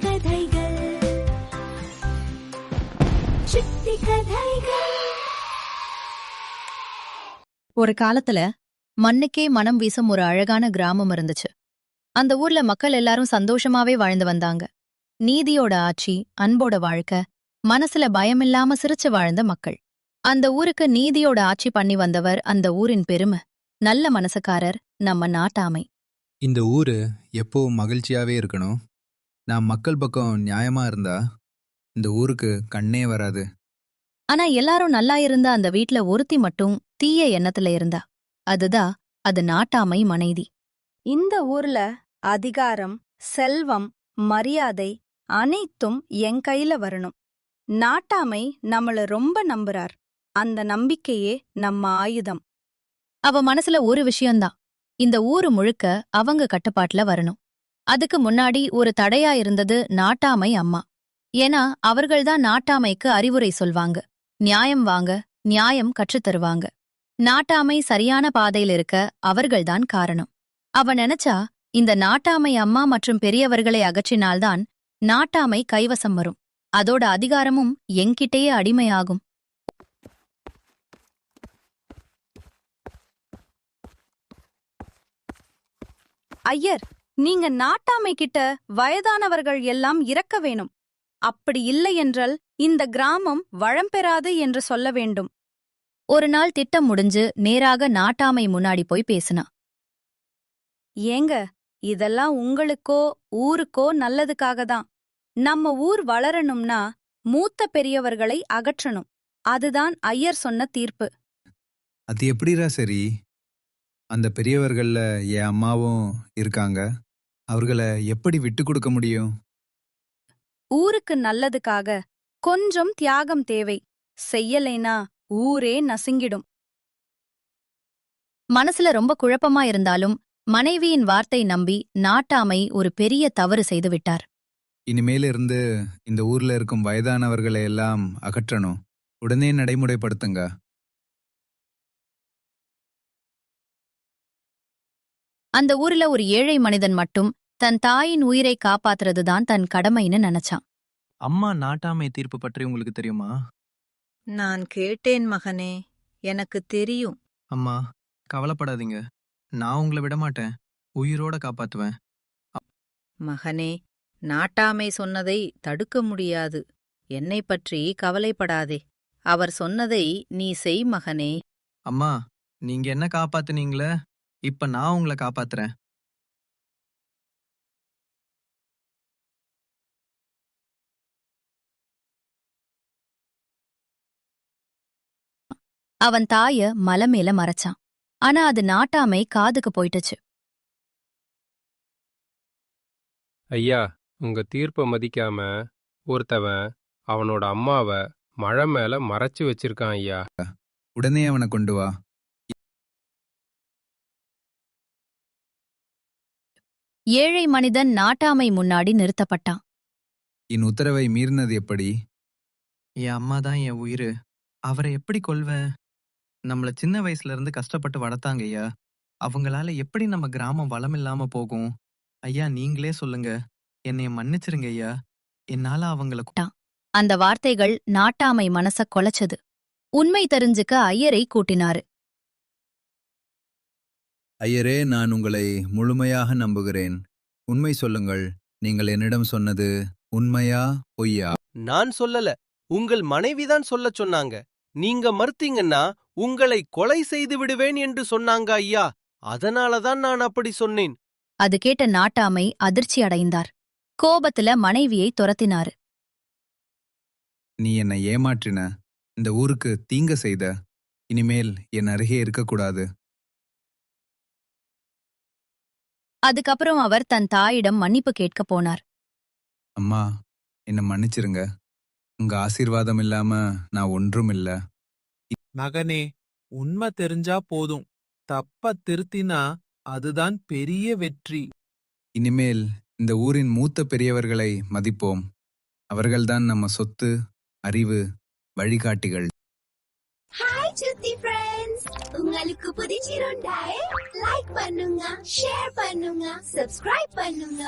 கதைகள் சித்தி கதைகள். ஒரு காலத்துல மண்ணுக்கே மனம் வீசும் ஒரு அழகான கிராமம் இருந்துச்சு. அந்த ஊர்ல மக்கள் எல்லாரும் சந்தோஷமாவே வாழ்ந்து வந்தாங்க. நீதியோட ஆட்சி, அன்போட வாழ்க்கை, மனசுல பயமில்லாம சிரிச்சு வாழ்ந்த மக்கள். அந்த ஊருக்கு நீதியோட ஆட்சி பண்ணி வந்தவர் அந்த ஊரின் பெருமை, நல்ல மனசுக்காரர், நம்ம நாட்டாமை. இந்த ஊரு எப்பவும் மகிழ்ச்சியாவே இருக்கணும். நான் மக்கள் பக்கம் நியாயமா இருந்தா இந்த ஊருக்கு கண்ணே வராது. ஆனா எல்லாரும் நல்லா இருந்த அந்த வீட்ல ஒருத்தி மட்டும் தீய எண்ணத்துல இருந்தா. அது நாட்டாமை மனைவி. இந்த ஊர்ல அதிகாரம், செல்வம், மரியாதை அனைத்தும் என் கையில வரணும். நாட்டாமை நம்மள ரொம்ப நம்புறார். அந்த நம்பிக்கையே நம்ம ஆயுதம். அவ மனசுல ஒரு விஷயம்தான், இந்த ஊரு முழுக்க அவங்க கட்டுப்பாட்டுல வரணும். அதுக்கு முன்னாடி ஒரு தடையா இருந்தது நாட்டாமை அம்மா. ஏன்னா அவர்கள்தான் நாட்டாமைக்கு அறிவுரை சொல்வாங்க, நியாயம் வாங்க, நியாயம் கற்றுத்தருவாங்க. நாட்டாமை சரியான பாதையில் இருக்க அவர்கள்தான் காரணம். அவ நினைச்சா இந்த நாட்டாமை அம்மா மற்றும் பெரியவர்களை அகற்றினால்தான் நாட்டாமை கைவசம் வரும். அதோட அதிகாரமும் என்கிட்டயே அடிமையாகும். ஐயர், நீங்க நாட்டாமை கிட்ட வயதானவர்கள் எல்லாம் இறக்க வேணும். அப்படி இல்லையென்றால் இந்த கிராமம் வளம் பெறாது என்று சொல்ல வேண்டும். ஒரு நாள் திட்டம் முடிஞ்சு நேராக நாட்டாமை முன்னாடி போய் பேசினா. ஏங்க, இதெல்லாம் உங்களுக்கோ ஊருக்கோ நல்லதுக்காக தான். நம்ம ஊர் வளரணும்னா மூத்த பெரியவர்களை அகற்றணும். அதுதான் ஐயர் சொன்ன தீர்ப்பு. அது எப்படிரா சரி? அந்த பெரியவர்கள்ல என் அம்மாவும் இருக்காங்க. அவர்களை எப்படி விட்டு கொடுக்க முடியும்? ஊருக்கு நல்லதுக்காக கொஞ்சம் தியாகம் தேவை. செய்யலைனா ஊரே நசுங்கிடும். மனசுல ரொம்ப குழப்பமா இருந்தாலும் மனைவியின் வார்த்தை நம்பி நாட்டாமை ஒரு பெரிய தவறு செய்துவிட்டார். இனிமேல இருந்து இந்த ஊர்ல இருக்கும் வயதானவர்களை எல்லாம் அகற்றணும். உடனே நடைமுறைப்படுத்துங்க. அந்த ஊர்ல ஒரு ஏழை மனிதன் மட்டும் தன் தாயின் உயிரை காப்பாத்துறதுதான் தன் கடமைன்னு நினைச்சான். அம்மா நாட்டாமை தீர்ப்பு பற்றி உங்களுக்கு தெரியுமா? நான் கேட்டேன் மகனே, எனக்கு தெரியும். அம்மா, கவலைப்படாதீங்க. நான் உங்களை விடமாட்டேன். உயிரோட காப்பாத்துவேன். மகனே, நாட்டாமை சொன்னதை தடுக்க முடியாது. என்னை பற்றி கவலைப்படாதே. அவர் சொன்னதை நீ செய் மகனே. அம்மா, நீங்க என்ன காப்பாத்துனீங்களே, இப்ப நான் உங்களை காப்பாத்துறேன். அவன் தாய மலை மேல மறைச்சான். ஆனா அது நாட்டாமை காதுக்கு போயிட்டுச்சு. ஐயா, உங்க தீர்ப்பை மதிக்காம ஒருத்தவன் அவனோட அம்மாவை மழை மேல மறைச்சு வச்சிருக்கான் ஐயா. உடனே அவனை கொண்டு வா. ஏழை மனிதன் நாட்டாமை முன்னாடி நிறுத்தப்பட்டான். என் உத்தரவை மீறினது எப்படி? என் அம்மா தான் என் உயிரு. அவரை எப்படி கொல்வேன்? நம்மள சின்ன வயசுல இருந்து கஷ்டப்பட்டு வளர்த்தாங்க ஐயா. அவங்களால எப்படி நம்ம கிராமம் வளமில்லாம போகும்? ஐயா, நீங்களே சொல்லுங்க. என்னைய மன்னிச்சிருங்க ஐயா. என்னால அவங்கள அந்த வார்த்தைகள் நாட்டாமை மனச கொலைச்சது. உண்மை தெரிஞ்சுக்க ஐயரை கூட்டினாரு. ஐயரே, நான் உங்களை முழுமையாக நம்புகிறேன். உண்மை சொல்லுங்கள். நீங்கள் என்னிடம் சொன்னது உண்மையா பொய்யா? நான் சொல்லல, உங்கள் மனைவிதான் சொல்லச் சொன்னாங்க. நீங்க மறுத்தீங்கன்னா உங்களை கொலை செய்து விடுவேன் என்று சொன்னாங்க ஐயா. அதனாலதான் நான் அப்படி சொன்னேன். அது கேட்ட நாட்டாமை அதிர்ச்சி அடைந்தார். கோபத்துல மனைவியை துரத்தினாரு. நீ என்னை ஏமாற்றின, இந்த ஊருக்கு தீங்க செய்த. இனிமேல் என் அருகே இருக்கக்கூடாது. அதுக்கப்புறம் அவர் தன் தாயிடம் மன்னிப்பு கேட்க போனார். அம்மா, என்னை மன்னிச்சிருங்க. உங்க ஆசீர்வாதம் இல்லாம நான் ஒன்றும் இல்ல. மகனே, உண்மை தெரிஞ்சா போதும். தப்ப திருத்தினா அதுதான் பெரிய வெற்றி. இனிமேல் இந்த ஊரின் மூத்த பெரியவர்களை மதிப்போம். அவர்கள்தான் நம்ம சொத்து, அறிவு, வழிகாட்டிகள். ஹாய் சுத்தி ஃப்ரெண்ட்ஸ், உங்களுக்கு பிடிச்சிருந்தா லைக் பண்ணுங்க, ஷேர் பண்ணுங்க, சப்ஸ்கிரைப் பண்ணுங்க.